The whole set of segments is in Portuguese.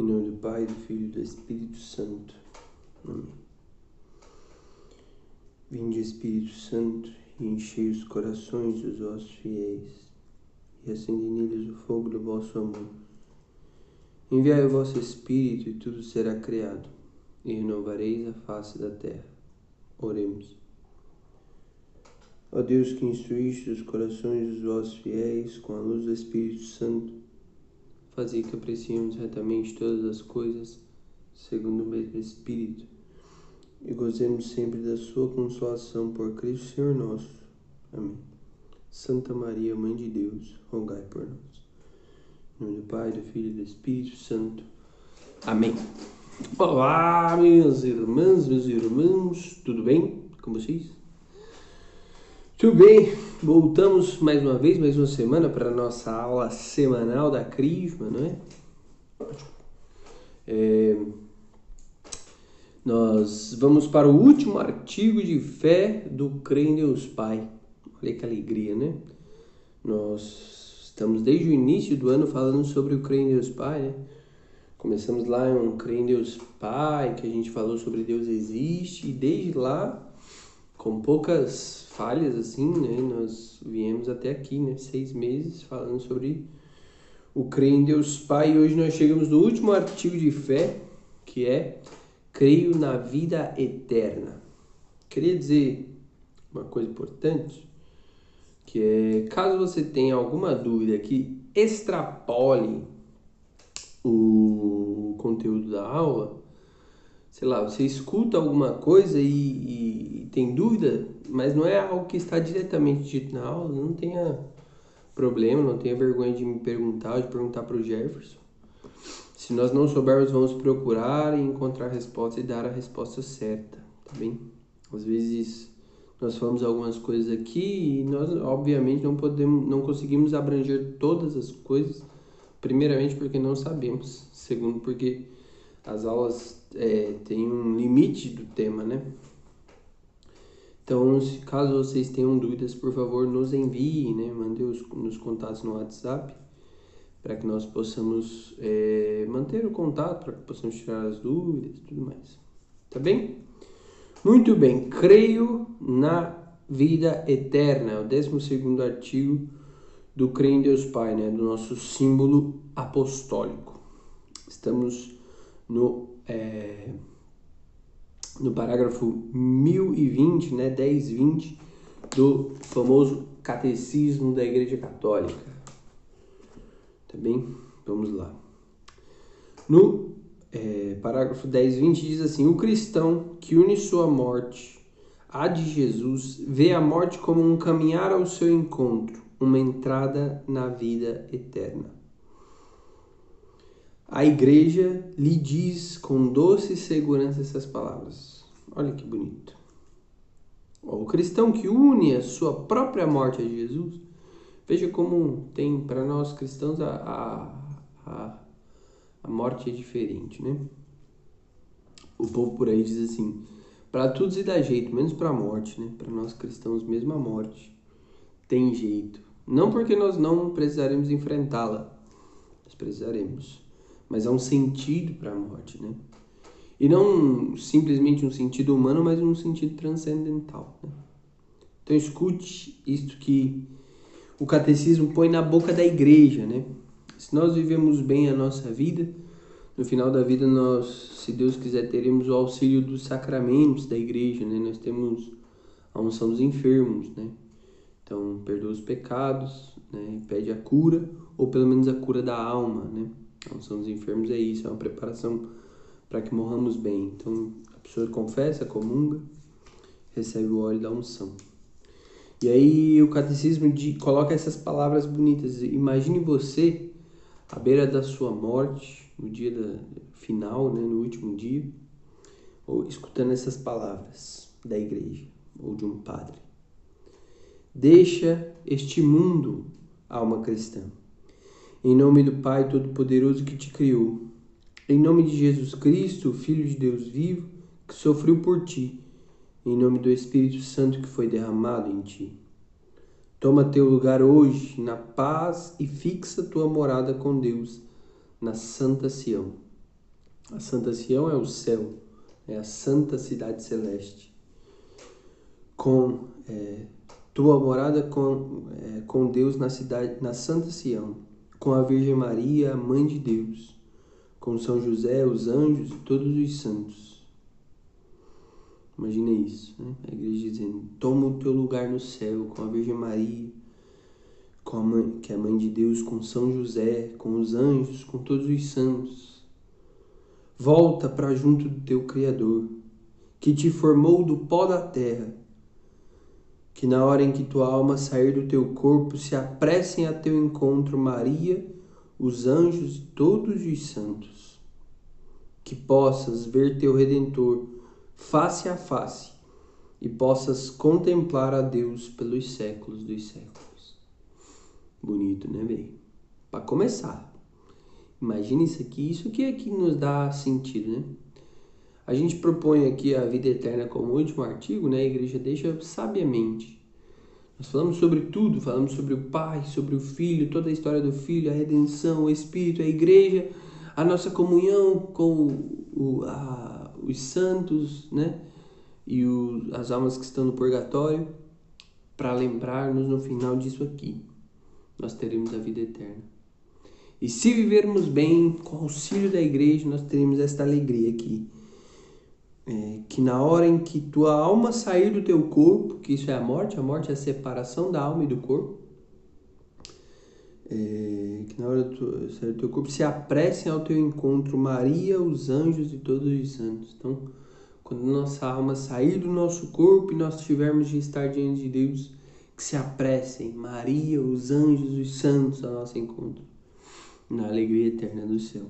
Em nome do Pai, do Filho e do Espírito Santo. Amém. Vinde, Espírito Santo, e enchei os corações dos vossos fiéis, e acendei neles o fogo do vosso amor. Enviai o vosso Espírito, e tudo será criado, e renovareis a face da terra. Oremos. Ó Deus, que instruíste os corações dos vossos fiéis com a luz do Espírito Santo, fazei que apreciemos retamente todas as coisas, segundo o mesmo Espírito, e gozemos sempre da sua consolação por Cristo Senhor nosso. Amém. Santa Maria, Mãe de Deus, rogai por nós. Em nome do Pai, do Filho e do Espírito Santo. Amém. Olá, minhas irmãs, meus irmãos, tudo bem com vocês? Tudo bem, voltamos mais uma vez, mais uma semana para a nossa aula semanal da Crisma, não é? Nós vamos para o último artigo de fé do Creio em Deus Pai. Olha que alegria, né? Nós estamos desde o início do ano falando sobre o Creio em Deus Pai, né? Começamos lá em um Creio em Deus Pai, que a gente falou sobre Deus existe, e desde lá, com poucas falhas assim, né, nós viemos até aqui, né, 6 meses falando sobre o Creio em Deus Pai, e hoje nós chegamos no último artigo de fé, que é Creio na vida eterna. Queria dizer uma coisa importante, que é, caso você tenha alguma dúvida que extrapole o conteúdo da aula, sei lá, você escuta alguma coisa e tem dúvida, mas não é algo que está diretamente dito na aula, não tenha problema, não tenha vergonha de me perguntar ou de perguntar para o Jefferson. Se nós não soubermos, vamos procurar e encontrar a resposta e dar a resposta certa, tá bem? Às vezes nós falamos algumas coisas aqui e nós, obviamente, não conseguimos abranger todas as coisas, primeiramente porque não sabemos, segundo porque as aulas têm um limite do tema, né? Então, caso vocês tenham dúvidas, por favor, nos enviem, né? Mandem nos contatos no WhatsApp, para que nós possamos manter o contato, para que possamos tirar as dúvidas e tudo mais. Tá bem? Muito bem. Creio na vida eterna. É o 12º artigo do Creio em Deus Pai, né? Do nosso símbolo apostólico. Estamos no parágrafo 1020, né, 1020 do famoso Catecismo da Igreja Católica. Tá bem? Vamos lá. No parágrafo 1020 diz assim: o cristão que une sua morte à de Jesus vê a morte como um caminhar ao seu encontro, uma entrada na vida eterna. A igreja lhe diz com doce segurança essas palavras. Olha que bonito. O cristão que une a sua própria morte a Jesus, veja como tem para nós cristãos a morte é diferente, né? O povo por aí diz assim: para tudo se dá jeito, menos para a morte, né? Para nós cristãos, mesmo a morte tem jeito. Não porque nós não precisaremos enfrentá-la, nós precisaremos. Mas há um sentido para a morte, né? E não simplesmente um sentido humano, mas um sentido transcendental, né? Então escute isto que o catecismo põe na boca da igreja, né? Se nós vivemos bem a nossa vida, no final da vida nós, se Deus quiser, teremos o auxílio dos sacramentos da igreja, né? Nós temos a unção dos enfermos, né? Então perdoa os pecados, né? E pede a cura, ou pelo menos a cura da alma, né? A unção dos enfermos é isso, é uma preparação para que morramos bem. Então, a pessoa confessa, comunga, recebe o óleo da unção. E aí o catecismo coloca essas palavras bonitas. Imagine você à beira da sua morte, no dia final, né, no último dia, ou escutando essas palavras da igreja ou de um padre. Deixa este mundo, alma cristã, em nome do Pai Todo-Poderoso que te criou, em nome de Jesus Cristo, Filho de Deus vivo, que sofreu por ti, em nome do Espírito Santo que foi derramado em ti. Toma teu lugar hoje na paz e fixa tua morada com Deus na Santa Sião. A Santa Sião é o céu, é a santa cidade celeste, com tua morada com Deus na cidade, na Santa Sião, com a Virgem Maria, a Mãe de Deus, com São José, os anjos e todos os santos. Imagina isso, né? A igreja dizendo, toma o teu lugar no céu, com a Virgem Maria, com a mãe, que é a Mãe de Deus, com São José, com os anjos, com todos os santos. Volta para junto do teu Criador, que te formou do pó da terra, que na hora em que tua alma sair do teu corpo, se apressem a teu encontro Maria, os anjos e todos os santos. Que possas ver teu Redentor face a face e possas contemplar a Deus pelos séculos dos séculos. Bonito, né, bem? Para começar, imagina isso aqui é que nos dá sentido, né? A gente propõe aqui a vida eterna como último artigo, né? A igreja deixa sabiamente. Nós falamos sobre tudo, falamos sobre o Pai, sobre o Filho, toda a história do Filho, a redenção, o Espírito, a igreja, a nossa comunhão com os santos, né? E as almas que estão no purgatório, para lembrar-nos no final disso aqui, nós teremos a vida eterna. E se vivermos bem, com o auxílio da igreja, nós teremos esta alegria aqui. Que na hora em que tua alma sair do teu corpo, que isso é a morte é a separação da alma e do corpo, que na hora de sair do teu corpo, se apressem ao teu encontro Maria, os anjos e todos os santos. Então, quando nossa alma sair do nosso corpo e nós tivermos de estar diante de Deus, que se apressem Maria, os anjos, os santos ao nosso encontro, na alegria eterna do céu.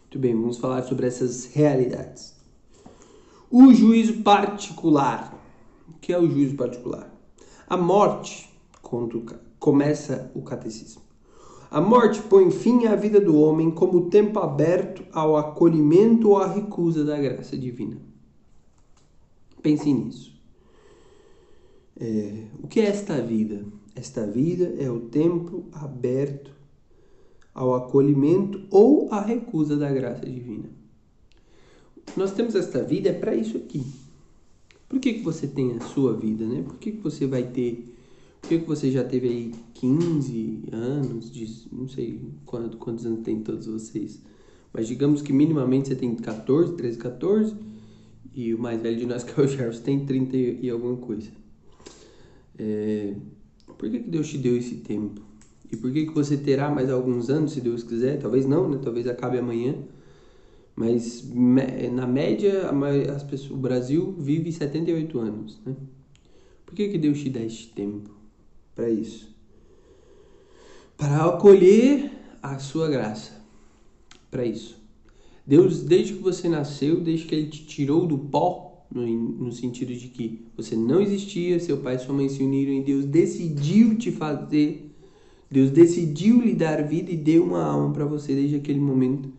Muito bem, vamos falar sobre essas realidades. O juízo particular. O que é o juízo particular? A morte, começa o catecismo. A morte põe fim à vida do homem como tempo aberto ao acolhimento ou à recusa da graça divina. Pense nisso. O que é esta vida? Esta vida é o tempo aberto ao acolhimento ou à recusa da graça divina. Nós temos esta vida para isso aqui. Por que você tem a sua vida, né? Por que você vai ter... Por que você já teve aí 15 anos, não sei quantos anos tem todos vocês, mas digamos que minimamente você tem 13, 14, e o mais velho de nós, que é o Gerson, tem 30 e alguma coisa. Por que Deus te deu esse tempo? E por que você terá mais alguns anos, se Deus quiser? Talvez não, né? Talvez acabe amanhã. Mas, na média, o Brasil vive 78 anos, né? Por que Deus te dá este tempo? Para isso. Para acolher a sua graça. Para isso. Deus, desde que você nasceu, desde que Ele te tirou do pó, no sentido de que você não existia, seu pai e sua mãe se uniram e Deus decidiu te fazer... Deus decidiu lhe dar vida e deu uma alma para você desde aquele momento.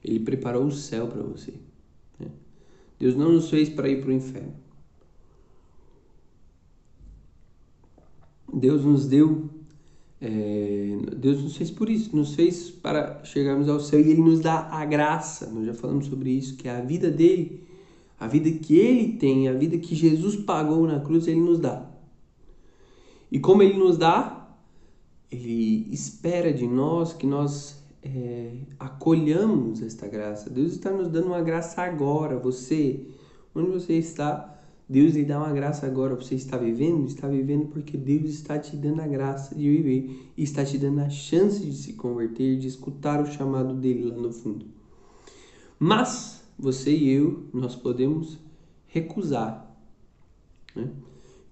Ele preparou o céu para você. Né? Deus não nos fez para ir para o inferno. Deus nos fez por isso. Nos fez para chegarmos ao céu e Ele nos dá a graça. Nós já falamos sobre isso, que é a vida dele, a vida que Ele tem, a vida que Jesus pagou na cruz, Ele nos dá. E como Ele nos dá, Ele espera de nós que nós acolhamos esta graça. Deus está nos dando uma graça agora. Você, onde você está, Deus lhe dá uma graça agora. Você está vivendo? Está vivendo porque Deus está te dando a graça de viver e está te dando a chance de se converter, de escutar o chamado dele lá no fundo. Mas você e eu, nós podemos recusar, né?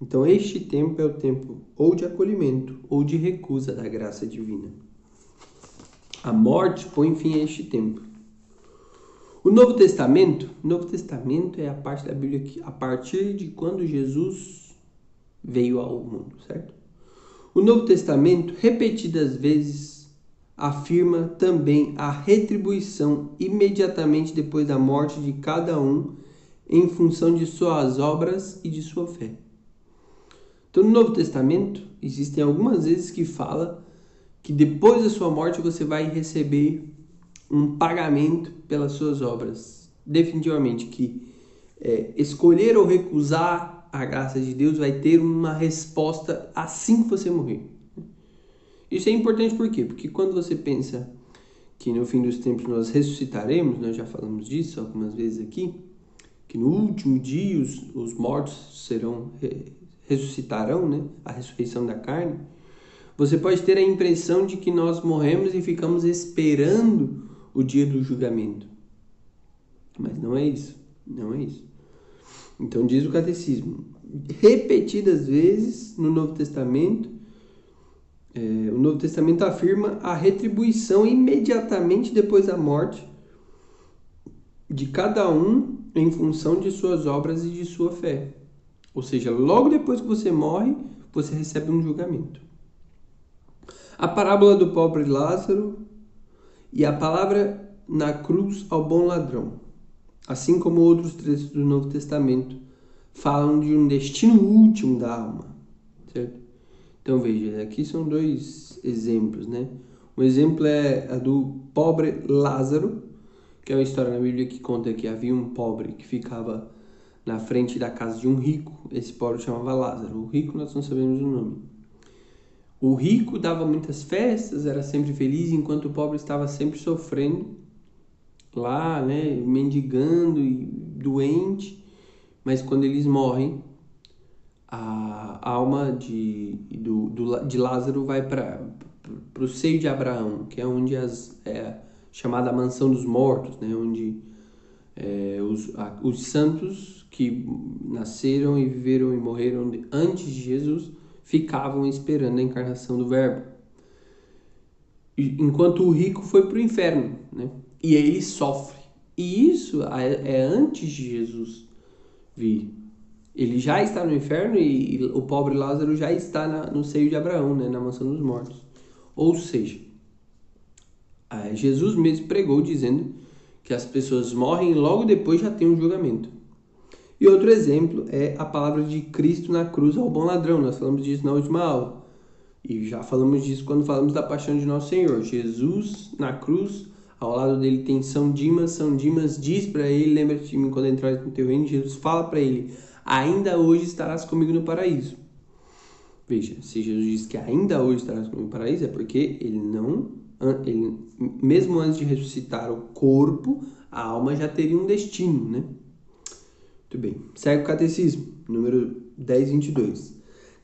Então, este tempo é o tempo ou de acolhimento ou de recusa da graça divina. A morte põe fim a este tempo. O Novo Testamento é a parte da Bíblia que, a partir de quando Jesus veio ao mundo, certo? O Novo Testamento, repetidas vezes, afirma também a retribuição imediatamente depois da morte de cada um em função de suas obras e de sua fé. Então, no Novo Testamento, existem algumas vezes que fala que depois da sua morte você vai receber um pagamento pelas suas obras. Definitivamente que escolher ou recusar a graça de Deus vai ter uma resposta assim que você morrer. Isso é importante por quê? Porque quando você pensa que no fim dos tempos nós ressuscitaremos, nós já falamos disso algumas vezes aqui, que no último dia os mortos ressuscitarão, né? A ressurreição da carne. Você pode ter a impressão de que nós morremos e ficamos esperando o dia do julgamento. Mas não é isso. Não é isso. Então diz o catecismo, repetidas vezes no Novo Testamento, o Novo Testamento afirma a retribuição imediatamente depois da morte de cada um em função de suas obras e de sua fé. Ou seja, logo depois que você morre, você recebe um julgamento. A parábola do pobre Lázaro e a palavra na cruz ao bom ladrão, assim como outros trechos do Novo Testamento, falam de um destino último da alma, certo? Então veja, aqui são dois exemplos, né? Um exemplo é a do pobre Lázaro, que é uma história na Bíblia que conta que havia um pobre que ficava na frente da casa de um rico. Esse pobre chamava Lázaro. O rico nós não sabemos o nome. O rico dava muitas festas, era sempre feliz, enquanto o pobre estava sempre sofrendo lá, né? Mendigando e doente. Mas quando eles morrem, a alma de Lázaro vai para o seio de Abraão, que é onde chamada mansão dos mortos, né? Onde os santos que nasceram e viveram e morreram antes de Jesus ficavam esperando a encarnação do Verbo. Enquanto o rico foi para o inferno, né? E ele sofre. E isso é antes de Jesus vir. Ele já está no inferno e o pobre Lázaro já está no seio de Abraão, né? Na mansão dos mortos. Ou seja, Jesus mesmo pregou dizendo que as pessoas morrem e logo depois já tem um julgamento. E outro exemplo é a palavra de Cristo na cruz ao bom ladrão. Nós falamos disso na última aula. E já falamos disso quando falamos da paixão de Nosso Senhor. Jesus na cruz, ao lado dele tem São Dimas. São Dimas diz para ele, lembra-te de mim quando entrares no teu reino. Jesus fala para ele, ainda hoje estarás comigo no paraíso. Veja, se Jesus diz que ainda hoje estarás comigo no paraíso, é porque ele mesmo antes de ressuscitar o corpo, a alma já teria um destino, né? Muito bem. Segue o catecismo, número 1022.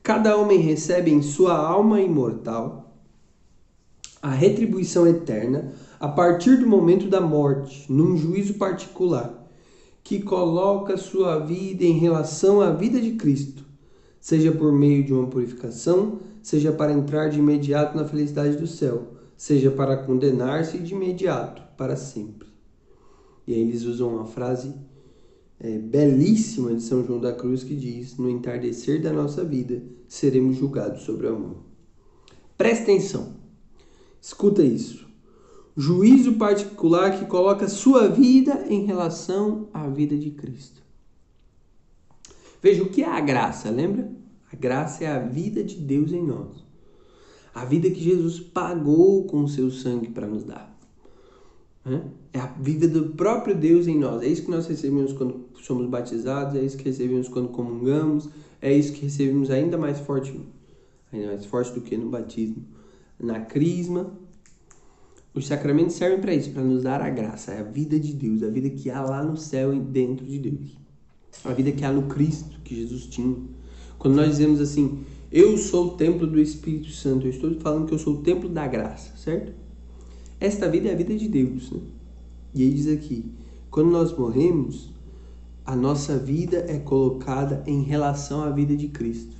Cada homem recebe em sua alma imortal a retribuição eterna a partir do momento da morte, num juízo particular, que coloca sua vida em relação à vida de Cristo, seja por meio de uma purificação, seja para entrar de imediato na felicidade do céu, seja para condenar-se de imediato, para sempre. E aí eles usam uma frase belíssima de São João da Cruz que diz, no entardecer da nossa vida, seremos julgados sobre o amor. Presta atenção, escuta isso. Juízo particular que coloca sua vida em relação à vida de Cristo. Veja, o que é a graça, lembra? A graça é a vida de Deus em nós. A vida que Jesus pagou com o seu sangue para nos dar. É a vida do próprio Deus em nós. É isso que nós recebemos quando somos batizados, é isso que recebemos quando comungamos, é isso que recebemos ainda mais forte do que no batismo, na crisma. Os sacramentos servem para isso, para nos dar a graça, é a vida de Deus, a vida que há lá no céu e dentro de Deus. A vida que há no Cristo, que Jesus tinha. Quando nós dizemos assim, eu sou o templo do Espírito Santo, eu estou falando que eu sou o templo da graça, certo? Esta vida é a vida de Deus, né? E ele diz aqui, quando nós morremos, a nossa vida é colocada em relação à vida de Cristo.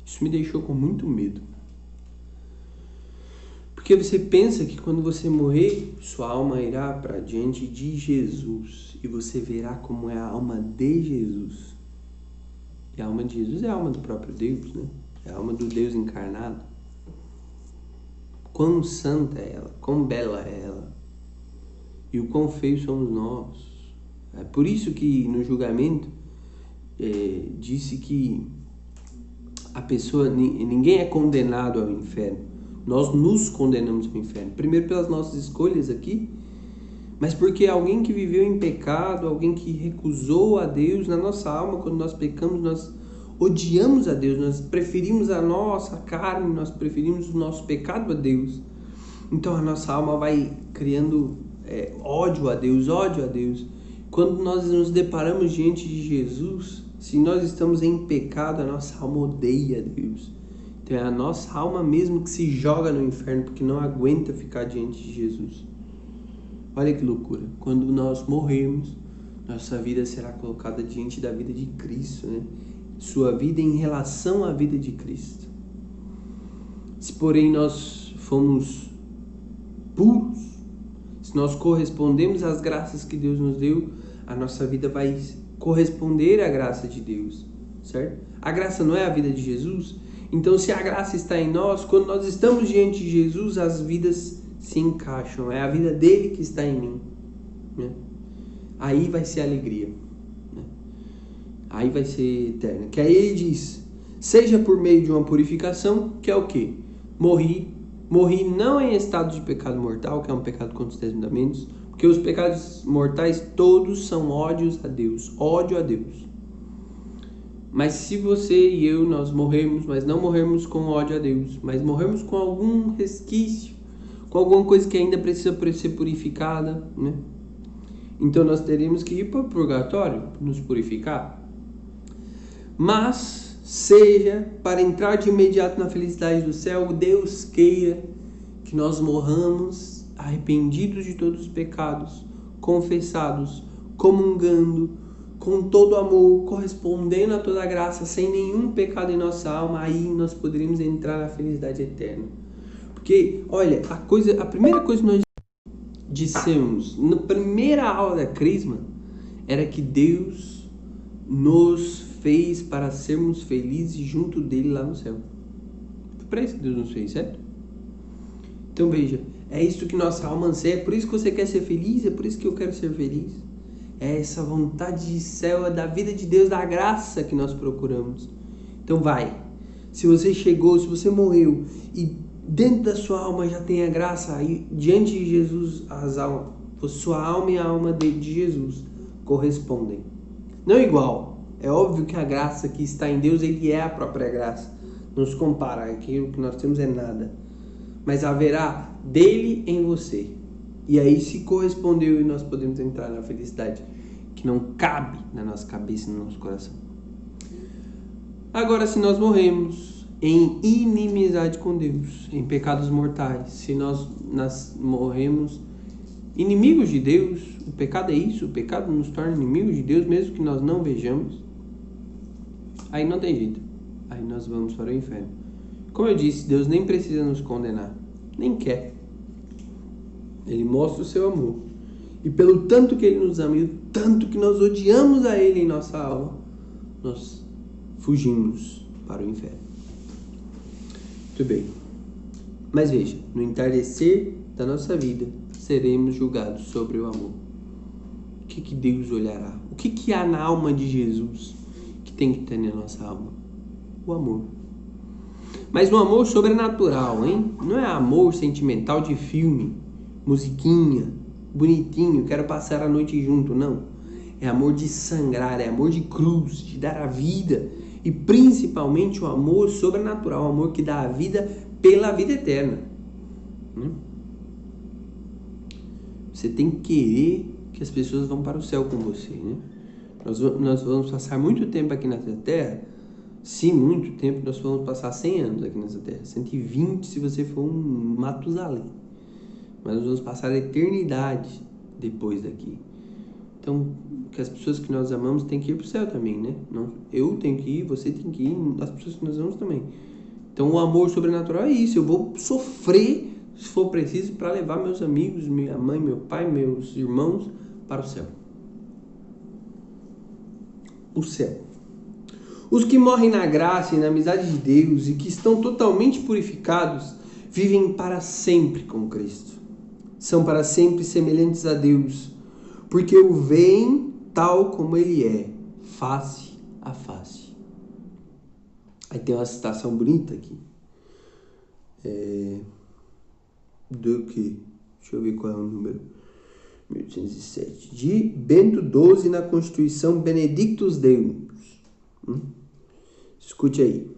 Isso me deixou com muito medo. Porque você pensa que quando você morrer, sua alma irá para diante de Jesus e você verá como é a alma de Jesus. E a alma de Jesus é a alma do próprio Deus, né? É a alma do Deus encarnado. Quão santa é ela, quão bela é ela. E o quão feio somos nós. É por isso que no julgamento disse que a pessoa, ninguém é condenado ao inferno. Nós nos condenamos ao inferno. Primeiro pelas nossas escolhas aqui, mas porque alguém que viveu em pecado, alguém que recusou a Deus, na nossa alma, quando nós pecamos, nós odiamos a Deus, nós preferimos a nossa carne, nós preferimos o nosso pecado a Deus. Então a nossa alma vai criando ódio a Deus. Quando nós nos deparamos diante de Jesus, se nós estamos em pecado, a nossa alma odeia a Deus. Então é a nossa alma mesmo que se joga no inferno, porque não aguenta ficar diante de Jesus. Olha que loucura. Quando nós morrermos, nossa vida será colocada diante da vida de Cristo, né? Sua vida em relação à vida de Cristo. Se porém nós fomos puros, se nós correspondemos às graças que Deus nos deu, a nossa vida vai corresponder à graça de Deus, certo? A graça não é a vida de Jesus? Então, se a graça está em nós, quando nós estamos diante de Jesus, as vidas se encaixam. É a vida dele que está em mim, né? Aí vai ser alegria, né? Aí vai ser eterna. Que aí ele diz, seja por meio de uma purificação, que é o quê? Morri não em estado de pecado mortal, que é um pecado contra os 10 mandamentos, porque os pecados mortais todos são ódio a Deus. Mas se você e eu, nós morrermos, mas não morrermos com ódio a Deus, mas morrermos com algum resquício, com alguma coisa que ainda precisa ser purificada, né? Então nós teríamos que ir para o purgatório, nos purificar. Mas seja para entrar de imediato na felicidade do céu, Deus queira que nós morramos arrependidos de todos os pecados, confessados, comungando, com todo amor, correspondendo a toda a graça, sem nenhum pecado em nossa alma, aí nós poderíamos entrar na felicidade eterna. Porque, olha, a primeira coisa que nós dissemos na primeira aula da Crisma era que Deus nos fez para sermos felizes junto dele lá no céu. Foi para isso que Deus nos fez, certo? Então veja, é isso que nossa alma anseia, é por isso que você quer ser feliz, é por isso que eu quero ser feliz. É essa vontade de céu, é da vida de Deus, da graça que nós procuramos. Então vai, se você chegou, se você morreu e dentro da sua alma já tem a graça, aí diante de Jesus, sua alma e a alma de Jesus correspondem. Não igual, é óbvio que a graça que está em Deus, ele é a própria graça. Não se compara, aquilo que nós temos é nada. Mas haverá dele em você. E aí se correspondeu e nós podemos entrar na felicidade que não cabe na nossa cabeça e no nosso coração. Agora, se nós morremos em inimizade com Deus, em pecados mortais, se nós morremos inimigos de Deus, o pecado é isso, o pecado nos torna inimigos de Deus, mesmo que nós não vejamos, aí não tem jeito, aí nós vamos para o inferno. Como eu disse, Deus nem precisa nos condenar, nem quer. Ele mostra o seu amor. E pelo tanto que ele nos ama e o tanto que nós odiamos a ele em nossa alma, nós fugimos para o inferno. Muito bem. Mas veja, no entardecer da nossa vida, seremos julgados sobre o amor. O que Deus olhará? O que há na alma de Jesus que tem que ter na nossa alma? O amor. Mas um amor sobrenatural, hein? Não é amor sentimental de filme, musiquinha, bonitinho, quero passar a noite junto, não. É amor de sangrar, é amor de cruz, de dar a vida. E principalmente o amor sobrenatural, o amor que dá a vida pela vida eterna. Você tem que querer que as pessoas vão para o céu com você, né? Nós vamos passar muito tempo aqui nessa terra. Sim, muito tempo. Nós vamos passar 100 anos aqui nessa terra. 120 se você for um Matusalém. Mas nós vamos passar a eternidade depois daqui. Então, que as pessoas que nós amamos têm que ir para o céu também, né? Não, eu tenho que ir, você tem que ir, as pessoas que nós amamos também. Então, o amor sobrenatural é isso. Eu vou sofrer, se for preciso, para levar meus amigos, minha mãe, meu pai, meus irmãos para o céu. O céu. Os que morrem na graça e na amizade de Deus e que estão totalmente purificados, vivem para sempre com Cristo. São para sempre semelhantes a Deus, porque o veem tal como Ele é, face a face. Aí tem uma citação bonita aqui. do que? Deixa eu ver qual é o número. 1807. De Bento XII na Constituição Benedictus Deus. Escute aí.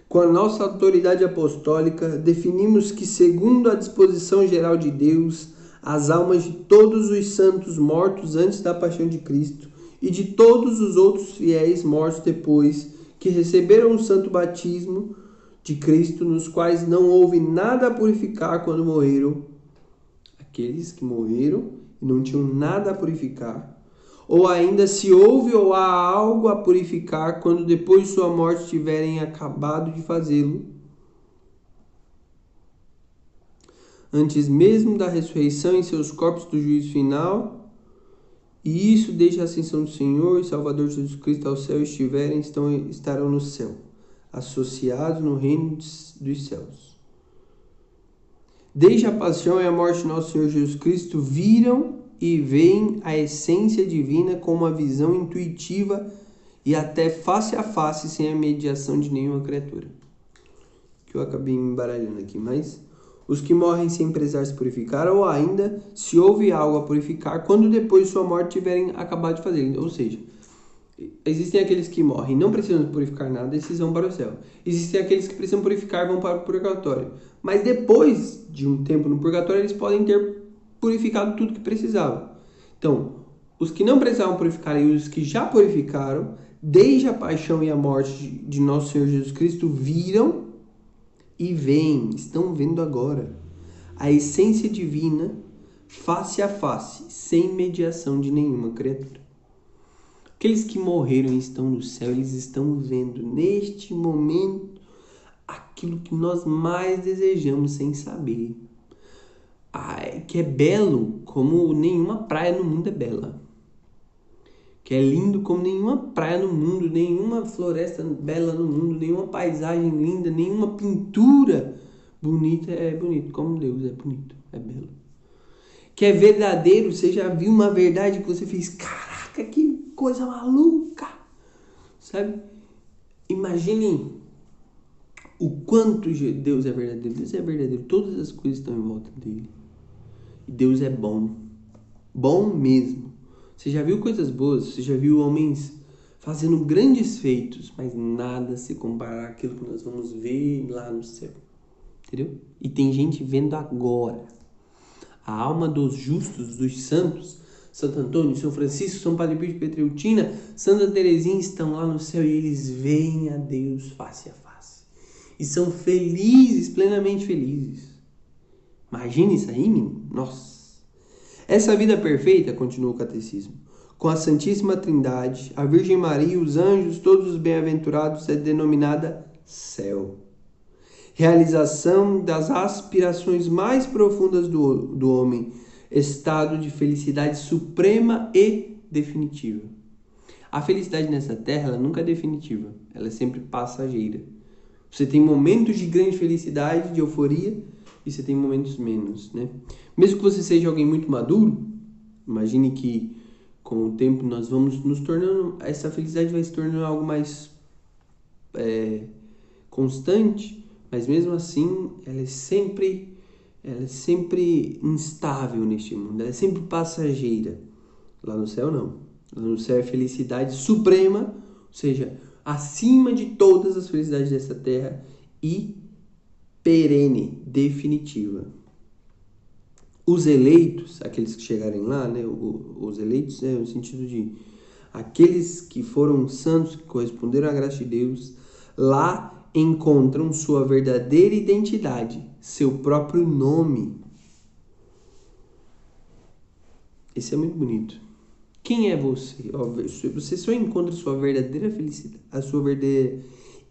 Com a nossa autoridade apostólica, definimos que, segundo a disposição geral de Deus, as almas de todos os santos mortos antes da paixão de Cristo e de todos os outros fiéis mortos depois, que receberam o santo batismo de Cristo, nos quais não houve nada a purificar quando morreram, aqueles que morreram e não tinham nada a purificar, ou ainda se houve ou há algo a purificar quando depois de sua morte tiverem acabado de fazê-lo, antes mesmo da ressurreição em seus corpos do juízo final, e isso desde a ascensão do Senhor e Salvador Jesus Cristo ao céu estiverem, estarão no céu, associados no reino dos céus. Desde a paixão e a morte de nosso Senhor Jesus Cristo, viram e veem a essência divina com uma visão intuitiva e até face a face, sem a mediação de nenhuma criatura. Que eu acabei me embaralhando aqui, mas os que morrem sem precisar se purificar, ou ainda se houve algo a purificar, quando depois de sua morte tiverem acabado de fazer. Ou seja, existem aqueles que morrem e não precisam purificar nada, esses vão para o céu. Existem aqueles que precisam purificar e vão para o purgatório. Mas depois de um tempo no purgatório, eles podem ter purificado tudo que precisavam. Então, os que não precisavam purificar e os que já purificaram, desde a paixão e a morte de nosso Senhor Jesus Cristo, viram e veem, estão vendo agora, a essência divina face a face, sem mediação de nenhuma criatura. Aqueles que morreram e estão no céu, eles estão vendo neste momento aquilo que nós mais desejamos sem saber. Que é belo como nenhuma praia no mundo é bela. Que é lindo como nenhuma praia no mundo, nenhuma floresta bela no mundo, nenhuma paisagem linda, nenhuma pintura bonita é bonito, como Deus é bonito, é belo. Que é verdadeiro, você já viu uma verdade que você fez, caraca, que coisa maluca, sabe? Imagine o quanto Deus é verdadeiro. Deus é verdadeiro, todas as coisas estão em volta dele. E Deus é bom, bom mesmo. Você já viu coisas boas, você já viu homens fazendo grandes feitos, mas nada se compara àquilo que nós vamos ver lá no céu, entendeu? E tem gente vendo agora. A alma dos justos, dos santos, Santo Antônio, São Francisco, São Padre Pio de Pietrelcina, Santa Teresinha estão lá no céu e eles veem a Deus face a face. E são felizes, plenamente felizes. Imagina isso aí, menino? Nossa! Essa vida perfeita, continua o catecismo, com a Santíssima Trindade, a Virgem Maria, os anjos, todos os bem-aventurados, é denominada céu. Realização das aspirações mais profundas do homem, estado de felicidade suprema e definitiva. A felicidade nessa terra, ela nunca é definitiva, ela é sempre passageira. Você tem momentos de grande felicidade, de euforia, e você tem momentos menos, né? Mesmo que você seja alguém muito maduro, imagine que com o tempo nós vamos nos tornando, essa felicidade vai se tornando algo mais constante, mas mesmo assim ela é sempre instável neste mundo, ela é sempre passageira. Lá no céu não, lá no céu é felicidade suprema, ou seja, acima de todas as felicidades dessa terra e perene, definitiva. Os eleitos, aqueles que chegarem lá, né, os eleitos no sentido de aqueles que foram santos, que corresponderam à graça de Deus, lá encontram sua verdadeira identidade, seu próprio nome. Esse é muito bonito. Quem é você? Você só encontra sua verdadeira felicidade, a sua verdadeira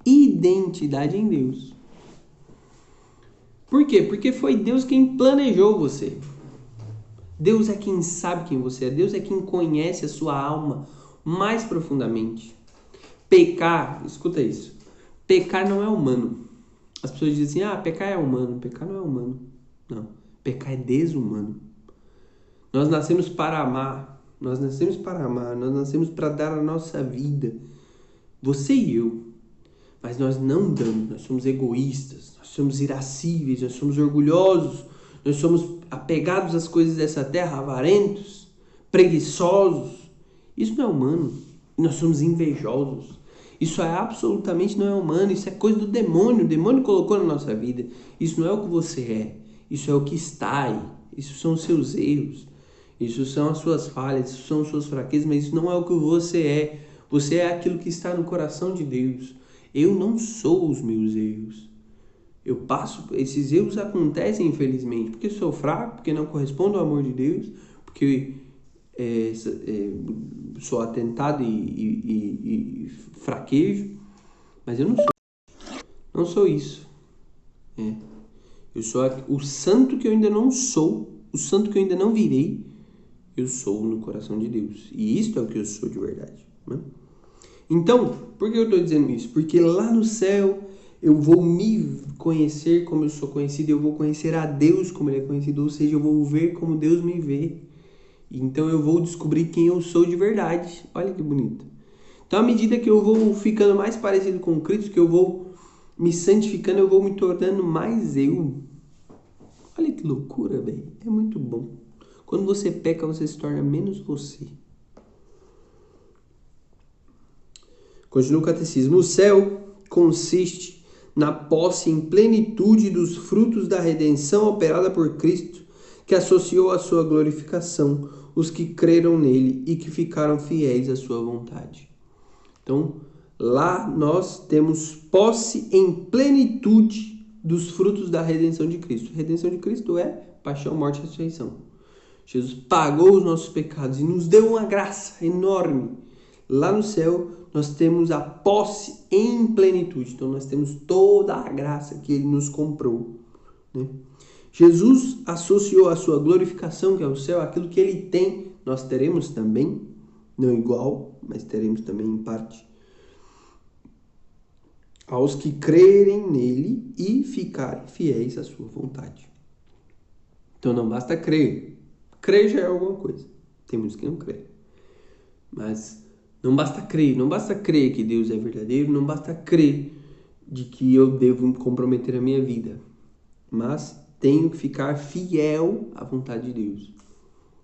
identidade em Deus. Por quê? Porque foi Deus quem planejou você. Deus é quem sabe quem você é. Deus é quem conhece a sua alma mais profundamente. Pecar, escuta isso. Pecar não é humano. As pessoas dizem assim, pecar é humano. Pecar não é humano. Não, pecar é desumano. Nós nascemos para amar. Nós nascemos para dar a nossa vida. Você e eu. Mas nós não damos, nós somos egoístas, nós somos irascíveis, nós somos orgulhosos, nós somos apegados às coisas dessa terra, avarentos, preguiçosos. Isso não é humano. Nós somos invejosos. Isso absolutamente não é humano, isso é coisa do demônio. O demônio colocou na nossa vida. Isso não é o que você é, isso é o que está aí. Isso são os seus erros, isso são as suas falhas, isso são as suas fraquezas, mas isso não é o que você é. Você é aquilo que está no coração de Deus. Eu não sou os meus erros. Esses erros acontecem infelizmente, porque sou fraco, porque não correspondo ao amor de Deus, porque sou atentado e fraquejo, mas eu não sou isso. Eu sou o santo que eu ainda não sou, o santo que eu ainda não virei, eu sou no coração de Deus. E isto é o que eu sou de verdade. Né? Então, por que eu estou dizendo isso? Porque lá no céu eu vou me conhecer como eu sou conhecido, eu vou conhecer a Deus como Ele é conhecido, ou seja, eu vou ver como Deus me vê. Então eu vou descobrir quem eu sou de verdade. Olha que bonito. Então, à medida que eu vou ficando mais parecido com Cristo, que eu vou me santificando, eu vou me tornando mais eu. Olha que loucura, velho. É muito bom. Quando você peca, você se torna menos você. Continua o catecismo. O céu consiste na posse em plenitude dos frutos da redenção operada por Cristo, que associou à sua glorificação os que creram nele e que ficaram fiéis à sua vontade. Então, lá nós temos posse em plenitude dos frutos da redenção de Cristo. A redenção de Cristo é paixão, morte e ressurreição. Jesus pagou os nossos pecados e nos deu uma graça enorme. Lá no céu, nós temos a posse em plenitude. Então, nós temos toda a graça que Ele nos comprou. Né? Jesus associou a sua glorificação, que é o céu, aquilo que Ele tem, nós teremos também, não igual, mas teremos também em parte, aos que crerem nele e ficarem fiéis à sua vontade. Então não basta crer. Crer já é alguma coisa. Tem muitos que não creem. Mas não basta crer que Deus é verdadeiro, não basta crer de que eu devo comprometer a minha vida. Mas tenho que ficar fiel à vontade de Deus.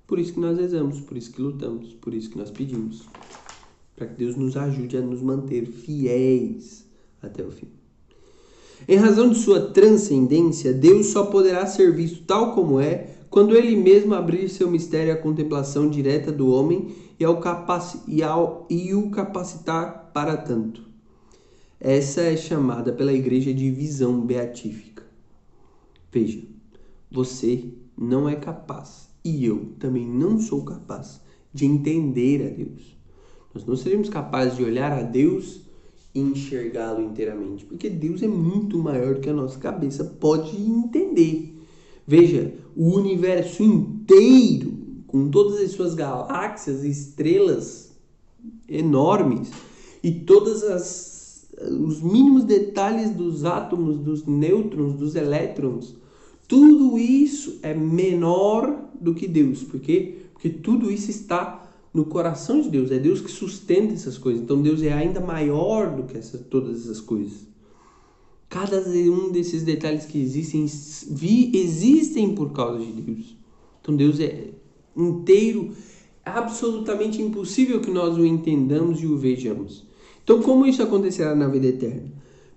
Por isso que nós rezamos, por isso que lutamos, por isso que nós pedimos. Para que Deus nos ajude a nos manter fiéis até o fim. Em razão de sua transcendência, Deus só poderá ser visto tal como é quando Ele mesmo abrir seu mistério à contemplação direta do homem e o capacitar para tanto. Essa é chamada pela Igreja de visão beatífica. Veja, você não é capaz, e eu também não sou capaz, de entender a Deus. Nós não seríamos capazes de olhar a Deus e enxergá-lo inteiramente, porque Deus é muito maior do que a nossa cabeça pode entender. Veja, o universo inteiro, com todas as suas galáxias, estrelas enormes, e todos os mínimos detalhes dos átomos, dos nêutrons, dos elétrons, tudo isso é menor do que Deus. Por quê? Porque tudo isso está no coração de Deus. É Deus que sustenta essas coisas. Então Deus é ainda maior do que todas essas coisas. Cada um desses detalhes que existem por causa de Deus. Então Deus é inteiro. É absolutamente impossível que nós o entendamos e o vejamos. Então como isso acontecerá na vida eterna?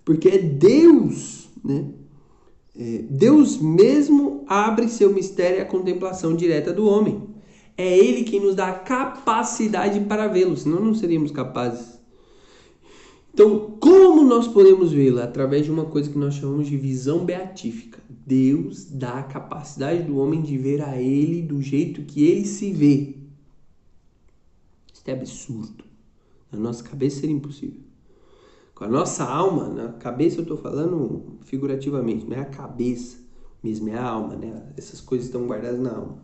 Porque é Deus, né? Deus mesmo abre seu mistério à contemplação direta do homem. É Ele quem nos dá a capacidade para vê-lo, senão não seríamos capazes. Então, como nós podemos vê-lo? Através de uma coisa que nós chamamos de visão beatífica. Deus dá a capacidade do homem de ver a Ele do jeito que Ele se vê. Isso é absurdo. Na nossa cabeça seria impossível. Com a nossa alma, na cabeça eu estou falando figurativamente, não é a cabeça mesmo, é a alma, né? Essas coisas estão guardadas na alma.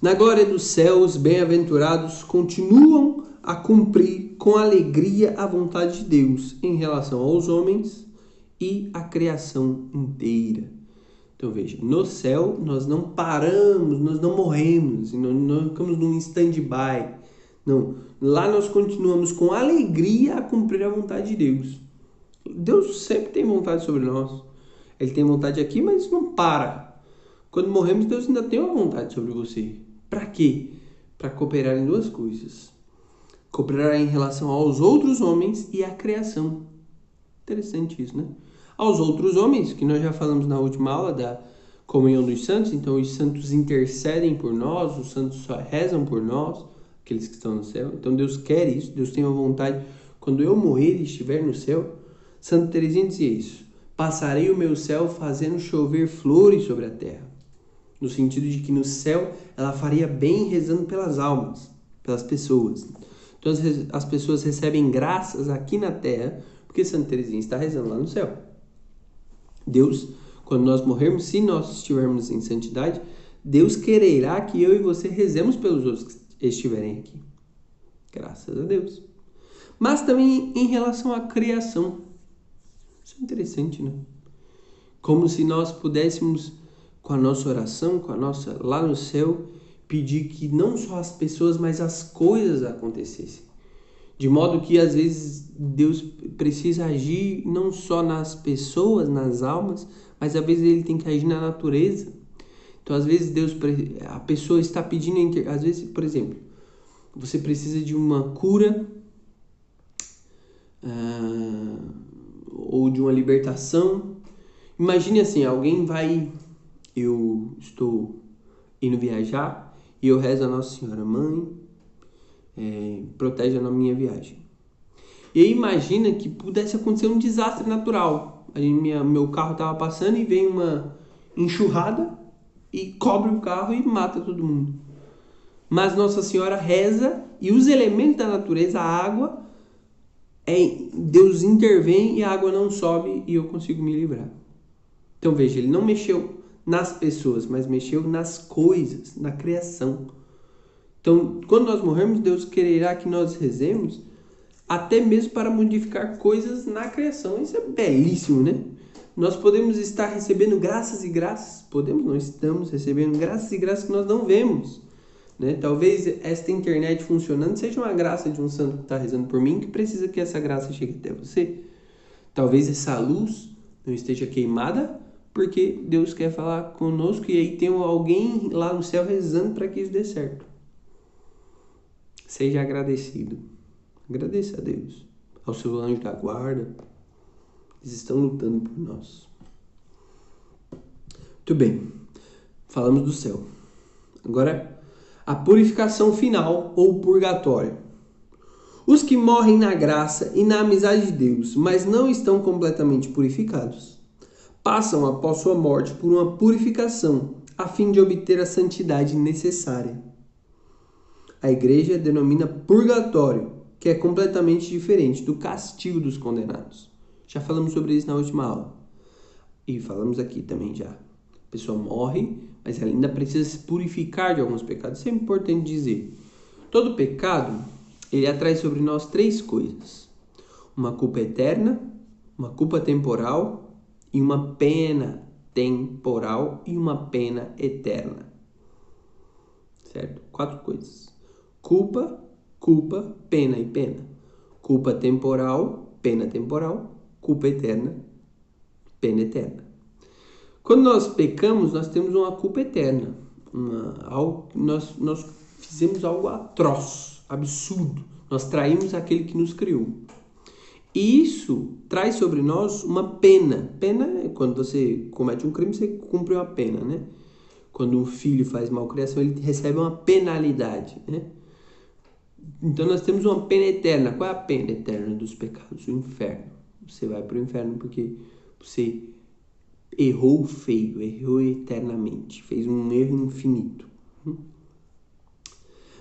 Na glória dos céus, bem-aventurados continuam a cumprir com alegria a vontade de Deus em relação aos homens e à criação inteira. Então veja, no céu nós não paramos, nós não morremos, não ficamos num stand-by. Não, lá nós continuamos com alegria a cumprir a vontade de Deus. Deus sempre tem vontade sobre nós. Ele tem vontade aqui, mas não para. Quando morremos, Deus ainda tem uma vontade sobre você. Para quê? Para cooperar em duas coisas. Cooperar em relação aos outros homens e à criação. Interessante isso, né? Aos outros homens, que nós já falamos na última aula da comunhão dos santos. Então, os santos intercedem por nós, os santos só rezam por nós, aqueles que estão no céu. Então, Deus quer isso, Deus tem uma vontade. Quando eu morrer e estiver no céu, Santa Teresinha dizia isso: passarei o meu céu fazendo chover flores sobre a terra. No sentido de que no céu ela faria bem rezando pelas almas, pelas pessoas. Então as pessoas recebem graças aqui na terra, porque Santa Teresinha está rezando lá no céu. Deus, quando nós morrermos, se nós estivermos em santidade, Deus quererá que eu e você rezemos pelos outros que estiverem aqui. Graças a Deus. Mas também em relação à criação. Isso é interessante, né? Como se nós pudéssemos, com a nossa oração, lá no céu, pedir que não só as pessoas, mas as coisas acontecessem. De modo que, às vezes, Deus precisa agir não só nas pessoas, nas almas, mas às vezes Ele tem que agir na natureza. Então, às vezes, a pessoa está pedindo... Às vezes, por exemplo, você precisa de uma cura ou de uma libertação. Imagine assim, eu estou indo viajar e eu rezo a Nossa Senhora, Mãe, protege a minha viagem. E aí imagina que pudesse acontecer um desastre natural. Meu carro estava passando e vem uma enxurrada e cobre o carro e mata todo mundo. Mas Nossa Senhora reza e os elementos da natureza, a água, Deus intervém e a água não sobe e eu consigo me livrar. Então veja, Ele não mexeu nas pessoas, mas mexeu nas coisas, na criação. Então, quando nós morrermos, Deus quererá que nós rezemos até mesmo para modificar coisas na criação. Isso é belíssimo, né? Nós podemos estar recebendo graças e graças. Nós estamos recebendo graças e graças que nós não vemos, né? Talvez esta internet funcionando seja uma graça de um santo que está rezando por mim, que precisa que essa graça chegue até você. Talvez essa luz não esteja queimada, porque Deus quer falar conosco e aí tem alguém lá no céu rezando para que isso dê certo. Seja agradecido. Agradeça a Deus, ao seu anjo da guarda. Eles estão lutando por nós. Muito bem. Falamos do céu. Agora, a purificação final ou purgatório. Os que morrem na graça e na amizade de Deus, mas não estão completamente purificados, passam após sua morte por uma purificação, a fim de obter a santidade necessária. A Igreja denomina purgatório, que é completamente diferente do castigo dos condenados. Já falamos sobre isso na última aula. E falamos aqui também já. A pessoa morre, mas ela ainda precisa se purificar de alguns pecados. Isso é importante dizer. Todo pecado, ele atrai sobre nós três coisas: uma culpa eterna, uma culpa temporal e uma pena temporal e uma pena eterna. Certo? 4 coisas. Culpa, pena e pena. Culpa temporal, pena temporal. Culpa eterna, pena eterna. Quando nós pecamos, nós temos uma culpa eterna. Nós fizemos algo atroz, absurdo. Nós traímos aquele que nos criou. E isso traz sobre nós uma pena. Pena é quando você comete um crime, você cumpre uma pena, né? Quando um filho faz malcriação, ele recebe uma penalidade, né? Então nós temos uma pena eterna. Qual é a pena eterna dos pecados? O inferno. Você vai para o inferno porque você errou feio, errou eternamente, fez um erro infinito.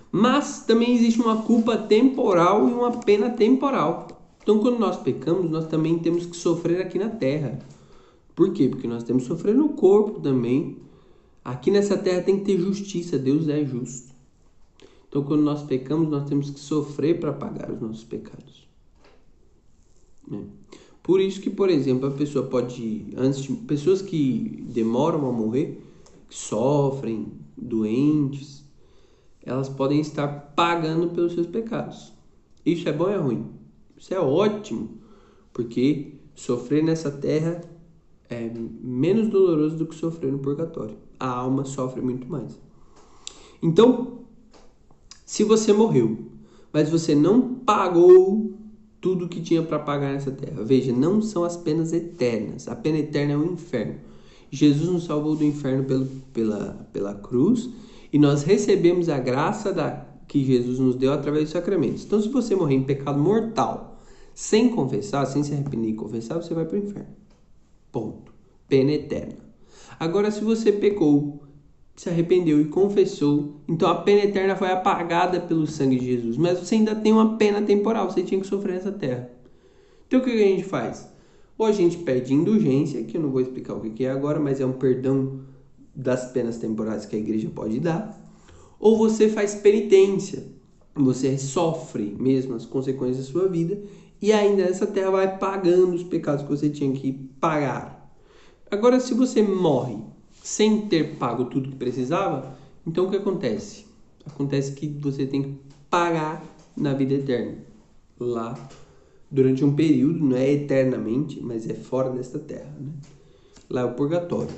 Mas também existe uma culpa temporal e uma pena temporal. Então quando nós pecamos, nós também temos que sofrer aqui na terra. Por quê? Porque nós temos que sofrer no corpo também. Aqui nessa terra tem que ter justiça, Deus é justo. Então quando nós pecamos, nós temos que sofrer para pagar os nossos pecados. Por isso que, por exemplo, a pessoa pessoas que demoram a morrer, que sofrem, doentes, elas podem estar pagando pelos seus pecados. Isso é bom ou é ruim? Isso é ótimo, porque sofrer nessa terra é menos doloroso do que sofrer no purgatório. a alma sofre muito mais. Então, se você morreu, mas você não pagou tudo que tinha para pagar nessa terra, veja, não são as penas eternas. A pena eterna é o inferno. Jesus nos salvou do inferno pela cruz e nós recebemos a graça que Jesus nos deu através dos sacramentos. Então, se você morrer em pecado mortal, sem confessar, sem se arrepender e confessar, você vai para o inferno. Ponto. Pena eterna. Agora, se você pecou, se arrependeu e confessou, então a pena eterna foi apagada pelo sangue de Jesus. Mas você ainda tem uma pena temporal, você tinha que sofrer nessa terra. Então, o que a gente faz? Ou a gente pede indulgência, que eu não vou explicar o que é agora, mas é um perdão das penas temporais que a igreja pode dar. Ou você faz penitência, você sofre mesmo as consequências da sua vida e ainda nessa terra vai pagando os pecados que você tinha que pagar. Agora, se você morre sem ter pago tudo que precisava, então o que acontece? Acontece que você tem que pagar na vida eterna, lá durante um período, não é eternamente, mas é fora desta terra, né? Lá é o purgatório,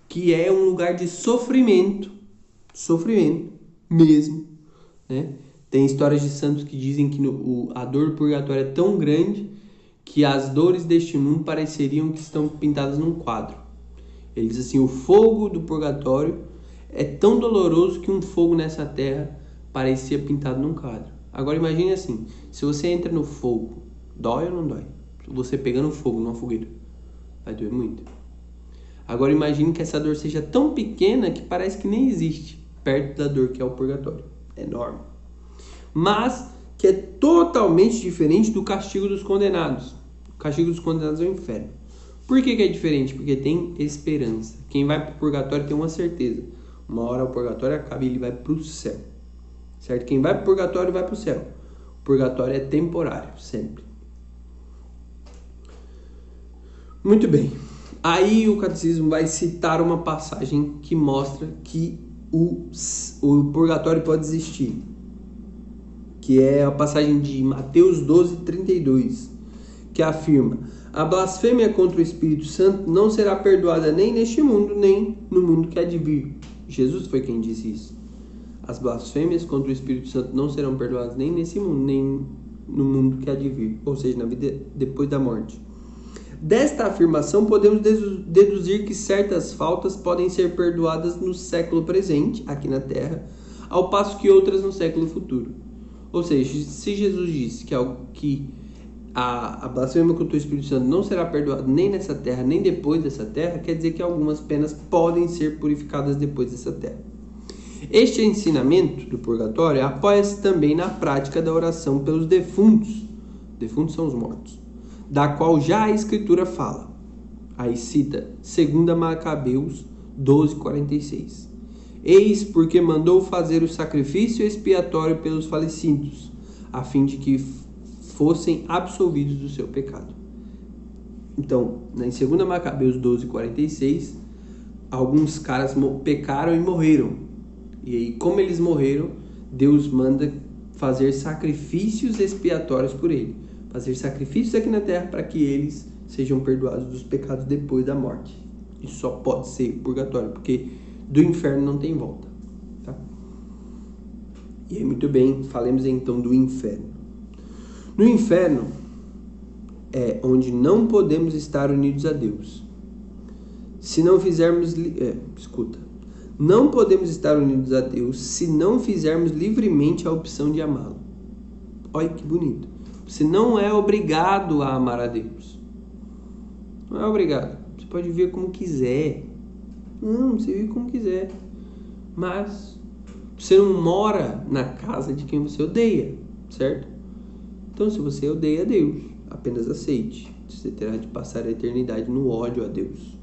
que é um lugar de sofrimento mesmo, né? Tem histórias de santos que dizem que a dor do purgatório é tão grande que as dores deste mundo pareceriam que estão pintadas num quadro. Ele diz assim, o fogo do purgatório é tão doloroso que um fogo nessa terra parecia pintado num quadro. Agora imagine assim, se você entra no fogo, dói ou não dói? Você pegando fogo numa fogueira, vai doer muito. Agora imagine que essa dor seja tão pequena que parece que nem existe perto da dor que é o purgatório. É enorme. Mas que é totalmente diferente do castigo dos condenados. O castigo dos condenados é o inferno. Por que é diferente? Porque tem esperança. Quem vai para o purgatório tem uma certeza. Uma hora o purgatório acaba e ele vai para o céu. Certo? Quem vai para o purgatório vai para o céu. O purgatório é temporário, sempre. Muito bem. Aí o catecismo vai citar uma passagem que mostra que o purgatório pode existir. Que é a passagem de Mateus 12:32, que afirma: a blasfêmia contra o Espírito Santo não será perdoada nem neste mundo, nem no mundo que há de vir. Jesus foi quem disse isso. As blasfêmias contra o Espírito Santo não serão perdoadas nem nesse mundo, nem no mundo que há de vir, ou seja, na vida depois da morte. Desta afirmação, podemos deduzir que certas faltas podem ser perdoadas no século presente, aqui na Terra, ao passo que outras no século futuro. Ou seja, se Jesus disse que a blasfêmia contra o Espírito Santo não será perdoada nem nessa terra, nem depois dessa terra, quer dizer que algumas penas podem ser purificadas depois dessa terra. Este ensinamento do purgatório apoia-se também na prática da oração pelos defuntos. Defuntos são os mortos. Da qual já a Escritura fala. Aí cita 2 Macabeus 12:46. Eis porque mandou fazer o sacrifício expiatório pelos falecidos, a fim de que fossem absolvidos do seu pecado. Então, em 2 Macabeus 12:46, alguns caras pecaram e morreram. E aí, como eles morreram, Deus manda fazer sacrifícios expiatórios por ele. Fazer sacrifícios aqui na terra para que eles sejam perdoados dos pecados depois da morte. Isso só pode ser purgatório, porque do inferno não tem volta. Tá? E aí, muito bem, falemos então do inferno. No inferno é onde não podemos estar unidos a Deus. Se não fizermos... Não podemos estar unidos a Deus se não fizermos livremente a opção de amá-lo. Olha que bonito. Você não é obrigado a amar a Deus. Não é obrigado. Você pode viver como quiser. Não, você vive como quiser. Mas você não mora na casa de quem você odeia, certo? Então, se você odeia a Deus, apenas aceite. Você terá de passar a eternidade no ódio a Deus.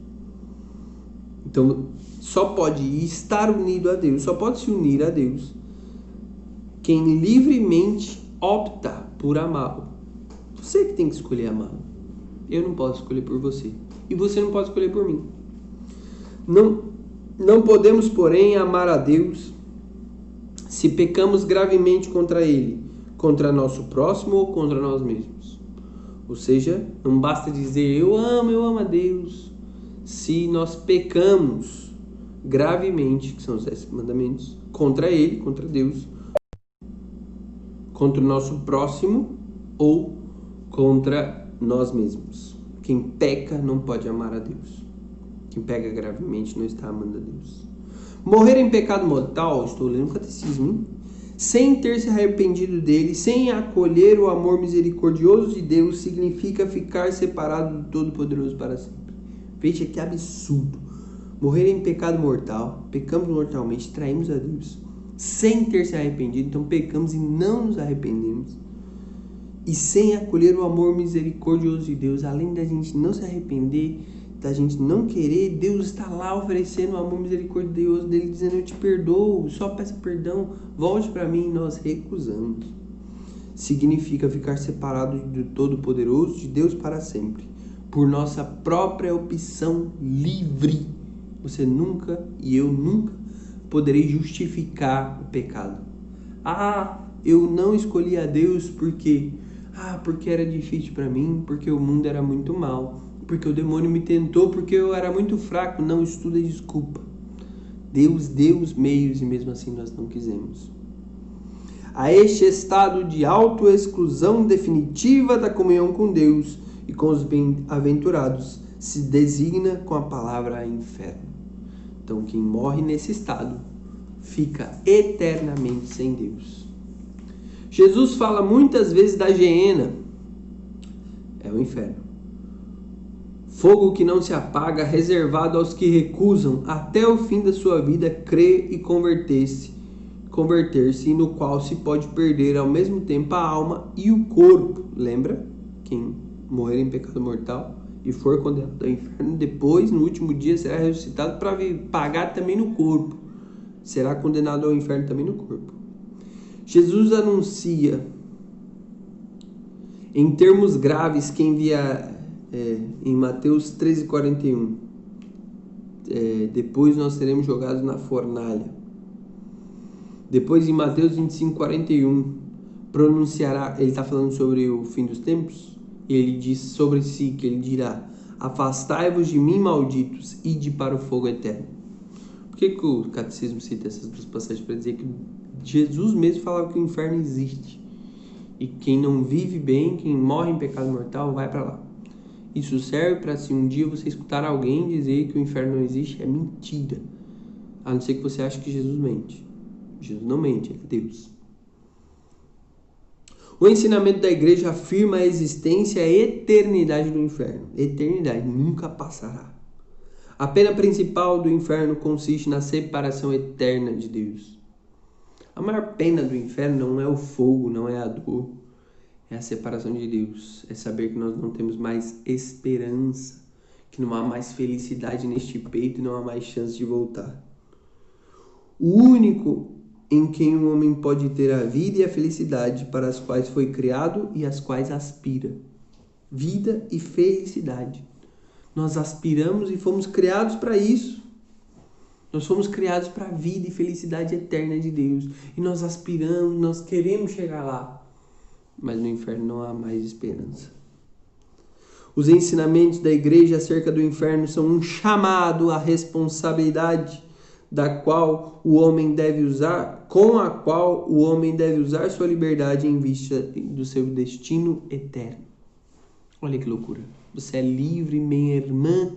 Então, só pode estar unido a Deus, só pode se unir a Deus quem livremente opta por amá-lo. Você que tem que escolher amá-lo. Eu não posso escolher por você. E você não pode escolher por mim. Não podemos, porém, amar a Deus se pecamos gravemente contra Ele, contra nosso próximo ou contra nós mesmos. Ou seja, não basta dizer eu amo a Deus. Se nós pecamos gravemente, que são os 10 mandamentos, contra ele, contra Deus, contra o nosso próximo ou contra nós mesmos. Quem peca não pode amar a Deus. Quem peca gravemente não está amando a Deus. Morrer em pecado mortal, estou lendo o catecismo, hein? Sem ter se arrependido dele, sem acolher o amor misericordioso de Deus, significa ficar separado do Todo-Poderoso para sempre. Veja que absurdo. Morrer em pecado mortal, pecamos mortalmente, traímos a Deus, sem ter se arrependido, então pecamos e não nos arrependemos. E sem acolher o amor misericordioso de Deus, além da gente não se arrepender, da gente não querer, Deus está lá oferecendo o amor misericordioso dele, dizendo: eu te perdoo, só peça perdão, volte para mim. E nós recusamos. Significa ficar separado do Todo-Poderoso, de Deus para sempre, por nossa própria opção livre. Você nunca e eu nunca poderei justificar o pecado. Eu não escolhi a Deus porque era difícil para mim, porque o mundo era muito mau, porque o demônio me tentou, porque eu era muito fraco. Não, isso tudo é desculpa. Deus deu os meios e mesmo assim nós não quisemos. A este estado de autoexclusão definitiva da comunhão com Deus e com os bem-aventurados se designa com a palavra inferno. Então quem morre nesse estado fica eternamente sem Deus. Jesus fala muitas vezes da geena, é o inferno. Fogo que não se apaga, reservado aos que recusam até o fim da sua vida crer e converter-se, e no qual se pode perder ao mesmo tempo a alma e o corpo. Lembra? Quem morrer em pecado mortal e for condenado ao inferno, depois, no último dia, será ressuscitado para pagar também no corpo. Será condenado ao inferno também no corpo. Jesus anuncia em termos graves que envia em Mateus 13:41. Depois nós seremos jogados na fornalha. Depois em Mateus 25:41 pronunciará, ele está falando sobre o fim dos tempos, e ele diz sobre si que ele dirá: afastai-vos de mim, malditos, ide para o fogo eterno. Por que o catecismo cita essas duas passagens? Para dizer que Jesus mesmo falava que o inferno existe. E quem não vive bem, quem morre em pecado mortal, vai para lá. Isso serve para, se um dia você escutar alguém dizer que o inferno não existe, é mentira. A não ser que você ache que Jesus mente. Jesus não mente, é Deus. O ensinamento da igreja afirma a existência e a eternidade do inferno. Eternidade, nunca passará. A pena principal do inferno consiste na separação eterna de Deus. A maior pena do inferno não é o fogo, não é a dor. É a separação de Deus. É saber que nós não temos mais esperança, que não há mais felicidade neste peito e não há mais chance de voltar. O único em quem o homem pode ter a vida e a felicidade para as quais foi criado e as quais aspira. Vida e felicidade. Nós aspiramos e fomos criados para isso. Nós fomos criados para a vida e felicidade eterna de Deus. E nós aspiramos, nós queremos chegar lá. Mas no inferno não há mais esperança. Os ensinamentos da igreja acerca do inferno são um chamado à responsabilidade com a qual o homem deve usar sua liberdade em vista do seu destino eterno. Olha que loucura. Você é livre, minha irmã.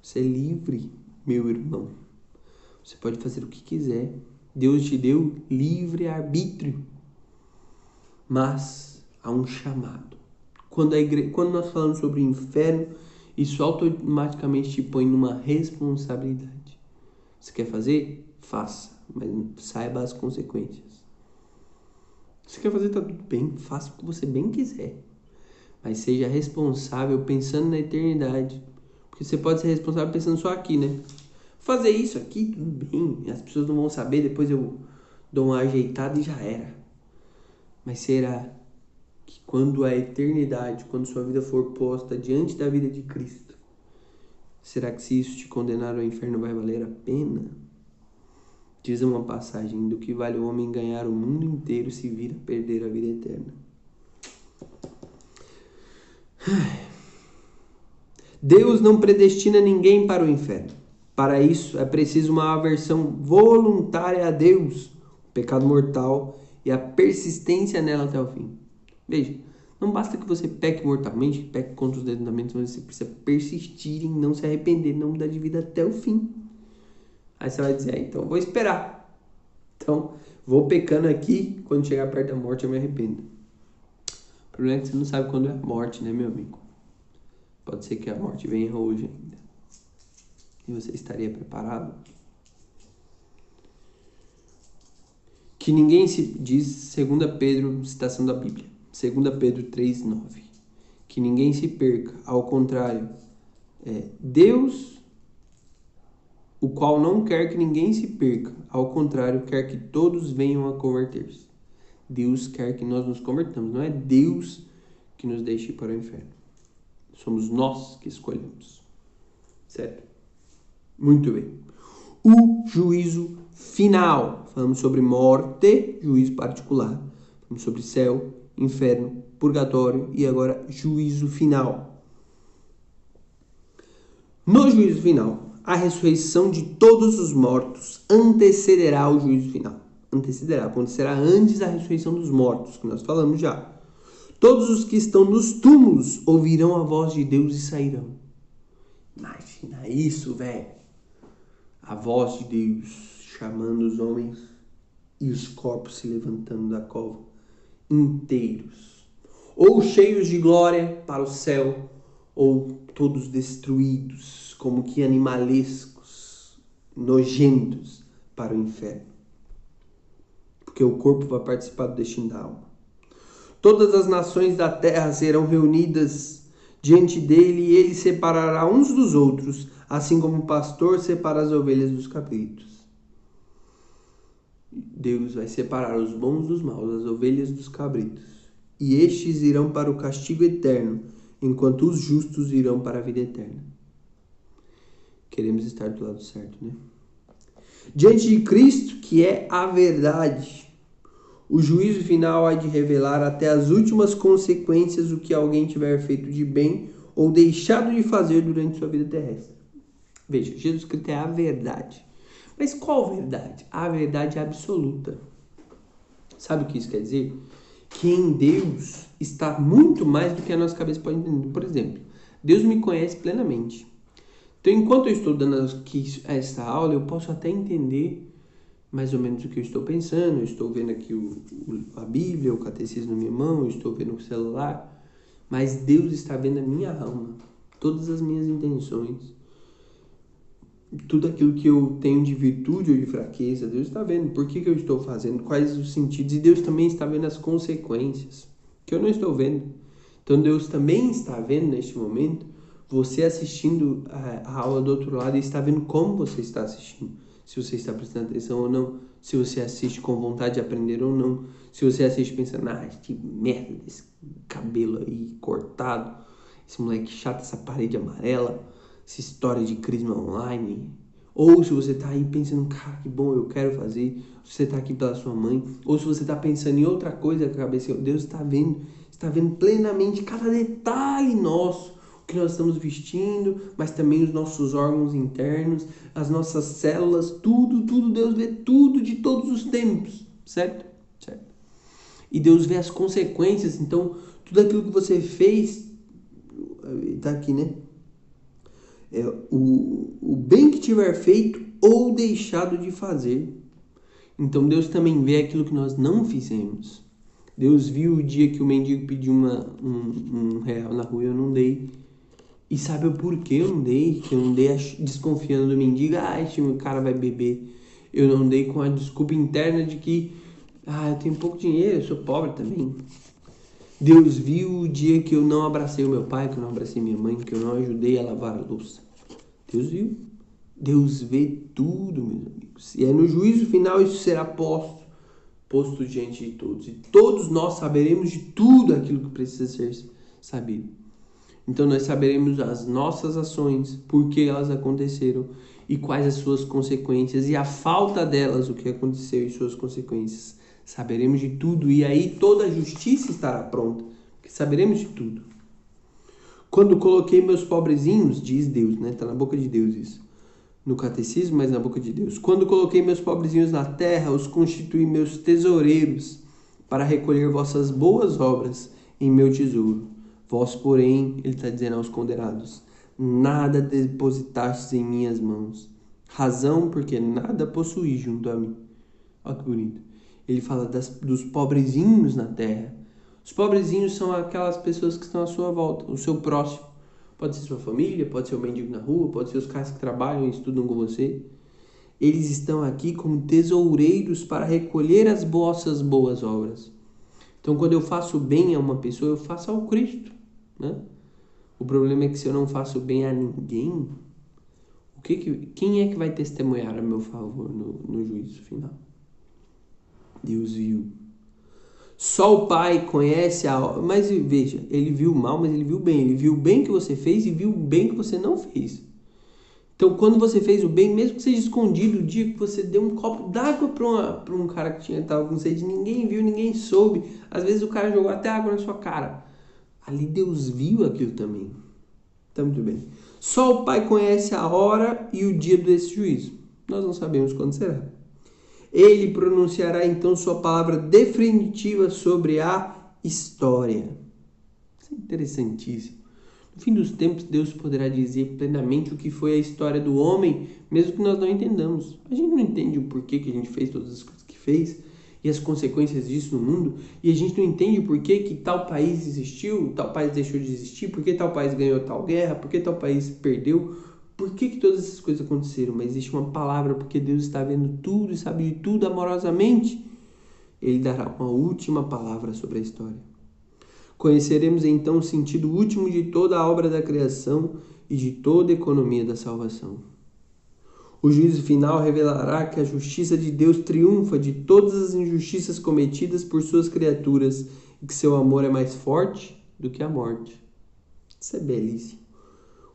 Você é livre, meu irmão. Você pode fazer o que quiser. Deus te deu livre arbítrio. Mas há um chamado. Quando nós falamos sobre inferno, isso automaticamente te põe numa responsabilidade. Você quer fazer? Faça, mas saiba as consequências. Você quer fazer? Tá tudo bem, faça o que você bem quiser. Mas seja responsável pensando na eternidade. Porque você pode ser responsável pensando só aqui, né? Fazer isso aqui, tudo bem, as pessoas não vão saber, depois eu dou uma ajeitada e já era. Mas será que quando a eternidade, quando sua vida for posta diante da vida de Cristo, será que se isso te condenar ao inferno vai valer a pena? Diz uma passagem: do que vale o homem ganhar o mundo inteiro se vir a perder a vida eterna. Deus não predestina ninguém para o inferno. Para isso é preciso uma aversão voluntária a Deus, o pecado mortal e a persistência nela até o fim. Veja, não basta que você peque mortalmente, que peque contra os mandamentos, mas você precisa persistir em não se arrepender, não mudar de vida até o fim. Aí você vai dizer, então vou esperar. Então, vou pecando aqui, quando chegar perto da morte eu me arrependo. O problema é que você não sabe quando é a morte, né, meu amigo? Pode ser que a morte venha hoje ainda. E você estaria preparado? Que ninguém se diz, 2 Pedro, citação da Bíblia, 2 Pedro 3:9. Que ninguém se perca, ao contrário, Deus, o qual não quer que ninguém se perca, ao contrário, quer que todos venham a converter-se. Deus quer que nós nos convertamos, não é Deus que nos deixe para o inferno. Somos nós que escolhemos. Certo? Muito bem. O juízo final. Falamos sobre morte, juízo particular. Falamos sobre céu, inferno, purgatório e agora juízo final. No juízo final, a ressurreição de todos os mortos antecederá o juízo final. Acontecerá antes da ressurreição dos mortos, que nós falamos já. Todos os que estão nos túmulos ouvirão a voz de Deus e sairão. Imagina isso, velho. A voz de Deus chamando os homens e os corpos se levantando da cova inteiros. Ou cheios de glória para o céu, ou todos destruídos, como que animalescos, nojentos para o inferno. Porque o corpo vai participar do destino da alma. Todas as nações da terra serão reunidas diante dele e ele separará uns dos outros, assim como o pastor separa as ovelhas dos cabritos. Deus vai separar os bons dos maus, as ovelhas dos cabritos. E estes irão para o castigo eterno, enquanto os justos irão para a vida eterna. Queremos estar do lado certo, né? Diante de Cristo, que é a verdade, o juízo final há de revelar até as últimas consequências do que alguém tiver feito de bem ou deixado de fazer durante sua vida terrestre. Veja, Jesus Cristo é a verdade. Mas qual verdade? A verdade absoluta. Sabe o que isso quer dizer? Que em Deus está muito mais do que a nossa cabeça pode entender. Por exemplo, Deus me conhece plenamente. Então, enquanto eu estou dando aqui essa aula, eu posso até entender mais ou menos o que eu estou pensando. Eu estou vendo aqui a Bíblia, o catecismo na minha mão, eu estou vendo o celular. Mas Deus está vendo a minha alma, todas as minhas intenções, tudo aquilo que eu tenho de virtude ou de fraqueza. Deus está vendo por que eu estou fazendo, quais os sentidos. E Deus também está vendo as consequências, que eu não estou vendo. Então Deus também está vendo neste momento você assistindo a aula do outro lado e está vendo como você está assistindo. Se você está prestando atenção ou não. Se você assiste com vontade de aprender ou não. Se você assiste pensando, que merda desse cabelo aí cortado. Esse moleque chato, essa parede amarela. Essa história de crisma online. Ou se você está aí pensando, cara, que bom, eu quero fazer. Se você está aqui pela sua mãe. Ou se você está pensando em outra coisa que a cabeça. Deus está vendo plenamente cada detalhe nosso. Que nós estamos vestindo, mas também os nossos órgãos internos, as nossas células, tudo, Deus vê tudo de todos os tempos, certo? Certo. E Deus vê as consequências, então, tudo aquilo que você fez, tá aqui, né? O bem que tiver feito ou deixado de fazer. Então, Deus também vê aquilo que nós não fizemos. Deus viu o dia que o mendigo pediu um real na rua e eu não dei. E sabe o porquê eu não dei? Que eu não dei desconfiando do mendigo. Este cara vai beber. Eu não dei com a desculpa interna de que eu tenho pouco dinheiro, eu sou pobre também. Deus viu o dia que eu não abracei o meu pai, que eu não abracei minha mãe, que eu não ajudei a lavar a louça. Deus viu. Deus vê tudo, meus amigos. E aí no juízo final isso será posto diante de todos. E todos nós saberemos de tudo aquilo que precisa ser sabido. Então nós saberemos as nossas ações, por que elas aconteceram e quais as suas consequências e a falta delas, o que aconteceu e suas consequências. Saberemos de tudo e aí toda a justiça estará pronta, porque saberemos de tudo. Quando coloquei meus pobrezinhos, diz Deus, né? Está na boca de Deus isso. no catecismo, mas na boca de Deus. Quando coloquei meus pobrezinhos na terra, os constituí meus tesoureiros para recolher vossas boas obras em meu tesouro. Vós, porém, ele está dizendo aos condenados, nada depositastes em minhas mãos. Razão porque nada possuí junto a mim. Olha que bonito. Ele fala dos pobrezinhos na terra. Os pobrezinhos são aquelas pessoas que estão à sua volta, o seu próximo. Pode ser sua família, pode ser o mendigo na rua, pode ser os caras que trabalham e estudam com você. Eles estão aqui como tesoureiros para recolher as vossas boas obras. Então, quando eu faço bem a uma pessoa, eu faço ao Cristo, né? O problema é que se eu não faço bem a ninguém, quem é que vai testemunhar a meu favor no juízo final? Deus viu. Só o Pai conhece Mas veja, ele viu o mal, mas ele viu o bem. Ele viu o bem que você fez e viu o bem que você não fez. Então, quando você fez o bem, mesmo que seja escondido, o dia que você deu um copo d'água para um cara que estava com sede, ninguém viu, ninguém soube. Às vezes o cara jogou até água na sua cara. Ali Deus viu aquilo também. Tá muito bem. Só o Pai conhece a hora e o dia desse juízo. Nós não sabemos quando será. Ele pronunciará então sua palavra definitiva sobre a história. Isso é interessantíssimo. No fim dos tempos, Deus poderá dizer plenamente o que foi a história do homem, mesmo que nós não entendamos. A gente não entende o porquê que a gente fez todas as coisas que fez e as consequências disso no mundo, e a gente não entende o porquê que tal país existiu, tal país deixou de existir, por que tal país ganhou tal guerra, por que tal país perdeu. Por que todas essas coisas aconteceram? Mas existe uma palavra, porque Deus está vendo tudo e sabe de tudo amorosamente. Ele dará uma última palavra sobre a história. Conheceremos então o sentido último de toda a obra da criação e de toda a economia da salvação. O juízo final revelará que a justiça de Deus triunfa de todas as injustiças cometidas por suas criaturas e que seu amor é mais forte do que a morte. Isso é belíssimo.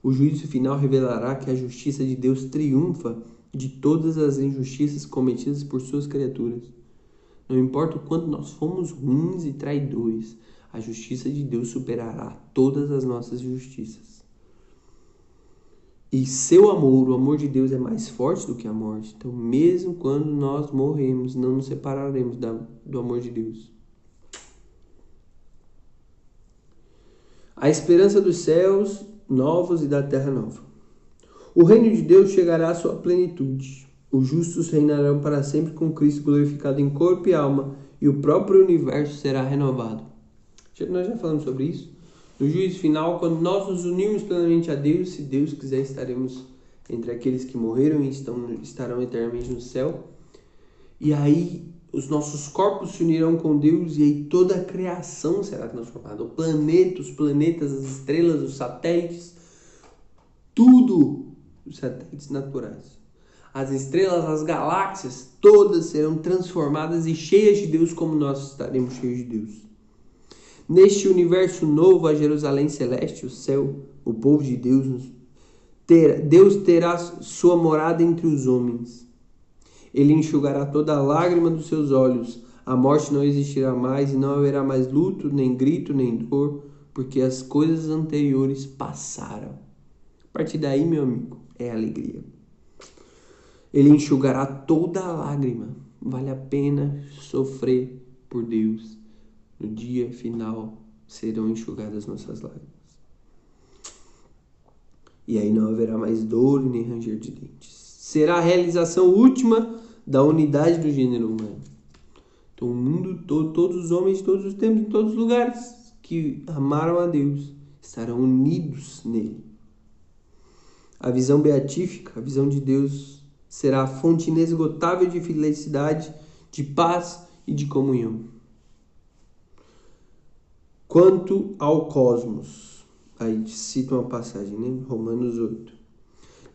O juízo final revelará que a justiça de Deus triunfa de todas as injustiças cometidas por suas criaturas. Não importa o quanto nós fomos ruins e traidores, a justiça de Deus superará todas as nossas injustiças. E seu amor, o amor de Deus é mais forte do que a morte. Então, mesmo quando nós morremos, não nos separaremos do amor de Deus. A esperança dos céus novos e da terra nova. O reino de Deus chegará à sua plenitude. Os justos reinarão para sempre com Cristo glorificado em corpo e alma, e o próprio universo será renovado. Nós já falamos sobre isso. No juízo final, quando nós nos unirmos plenamente a Deus, se Deus quiser, estaremos entre aqueles que morreram e estarão eternamente no céu. E aí os nossos corpos se unirão com Deus e aí toda a criação será transformada. O planeta, os planetas, as estrelas, os satélites, tudo, os satélites naturais. As estrelas, as galáxias, todas serão transformadas e cheias de Deus como nós estaremos cheios de Deus. Neste universo novo, a Jerusalém celeste, o céu, o povo de Deus, Deus terá sua morada entre os homens. Ele enxugará toda a lágrima dos seus olhos. A morte não existirá mais e não haverá mais luto, nem grito, nem dor, porque as coisas anteriores passaram. A partir daí, meu amigo, é alegria. Ele enxugará toda a lágrima. Vale a pena sofrer por Deus. No dia final serão enxugadas nossas lágrimas. E aí não haverá mais dor e nem ranger de dentes. Será a realização última da unidade do gênero humano. Então o mundo todo, todos os homens de todos os tempos, em todos os lugares que amaram a Deus, estarão unidos nele. A visão beatífica, a visão de Deus, será a fonte inesgotável de felicidade, de paz e de comunhão. Quanto ao cosmos, aí cita uma passagem, né? Romanos 8.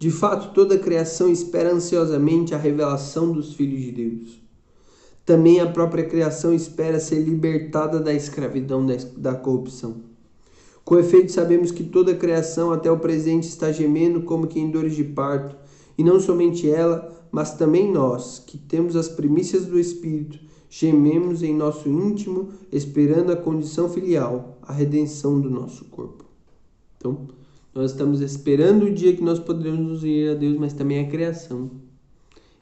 De fato, toda a criação espera ansiosamente a revelação dos filhos de Deus. Também a própria criação espera ser libertada da escravidão, da corrupção. Com efeito, sabemos que toda a criação até o presente está gemendo como que em dores de parto, e não somente ela, mas também nós, que temos as primícias do Espírito, gememos em nosso íntimo, esperando a condição filial, a redenção do nosso corpo. Então, Nós estamos esperando o dia que nós poderemos nos unir a Deus, mas também a criação.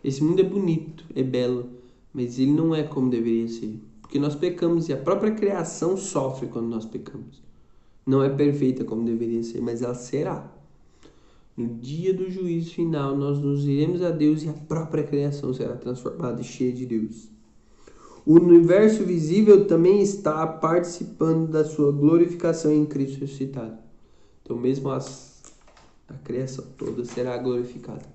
Esse mundo é bonito, é belo, mas ele não é como deveria ser. Porque nós pecamos e a própria criação sofre quando nós pecamos. Não é perfeita como deveria ser, mas ela será. No dia do juízo final, nós nos iremos a Deus e a própria criação será transformada e cheia de Deus. O universo visível também está participando da sua glorificação em Cristo ressuscitado. Então, mesmo a criação toda será glorificada.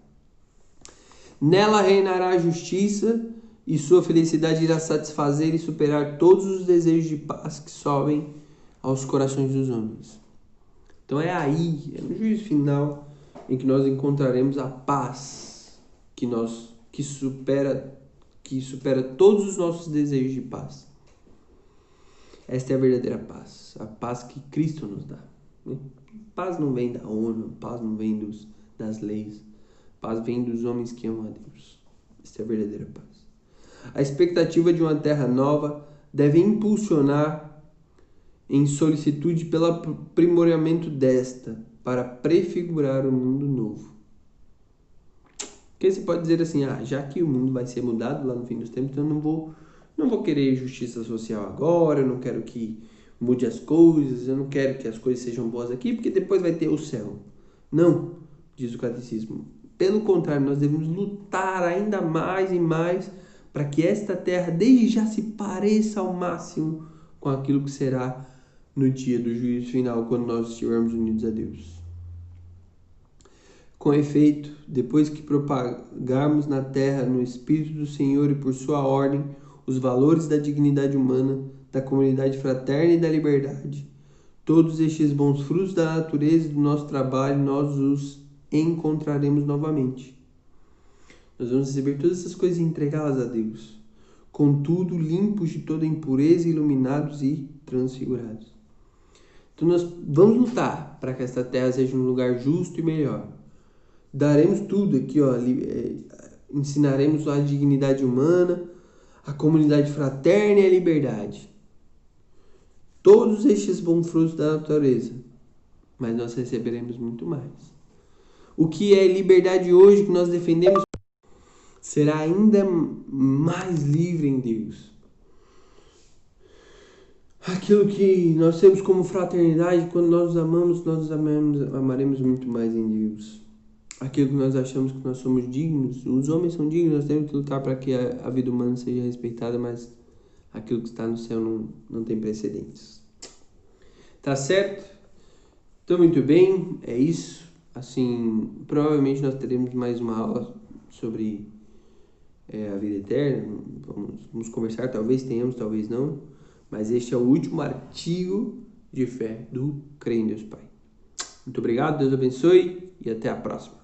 Nela reinará a justiça e sua felicidade irá satisfazer e superar todos os desejos de paz que sobem aos corações dos homens. Então é no juízo final, em que nós encontraremos a paz que supera todos os nossos desejos de paz. Esta é a verdadeira paz, a paz que Cristo nos dá. Paz não vem da ONU, paz não vem das leis, paz vem dos homens que amam a Deus. Esta é a verdadeira paz. A expectativa de uma terra nova deve impulsionar em solicitude pelo aprimoramento desta, para prefigurar o mundo novo. Porque você pode dizer assim, já que o mundo vai ser mudado lá no fim dos tempos, então eu não vou querer justiça social agora, eu não quero que mude as coisas, eu não quero que as coisas sejam boas aqui, porque depois vai ter o céu. Não, diz o catecismo. Pelo contrário, nós devemos lutar ainda mais e mais para que esta terra desde já se pareça ao máximo com aquilo que será no dia do juízo final, quando nós estivermos unidos a Deus. Com efeito, depois que propagarmos na terra, no Espírito do Senhor e por sua ordem, os valores da dignidade humana, da comunidade fraterna e da liberdade, todos estes bons frutos da natureza e do nosso trabalho, nós os encontraremos novamente. Nós vamos receber todas essas coisas e entregá-las a Deus, contudo limpos de toda impureza, iluminados e transfigurados. Então nós vamos lutar para que esta terra seja um lugar justo e melhor. Daremos tudo aqui, ensinaremos a dignidade humana, a comunidade fraterna e a liberdade. Todos estes bons frutos da natureza, mas nós receberemos muito mais. O que é liberdade hoje que nós defendemos será ainda mais livre em Deus. Aquilo que nós temos como fraternidade, quando nós nos amaremos muito mais em Deus. Aquilo que nós achamos que nós somos dignos, os homens são dignos, nós temos que lutar para que a vida humana seja respeitada, mas aquilo que está no céu não tem precedentes. Tá certo? Então, muito bem, é isso. Assim, provavelmente nós teremos mais uma aula sobre a vida eterna. Vamos conversar, talvez tenhamos, talvez não. Mas este é o último artigo de fé do Creio em Deus Pai. Muito obrigado, Deus abençoe e até a próxima.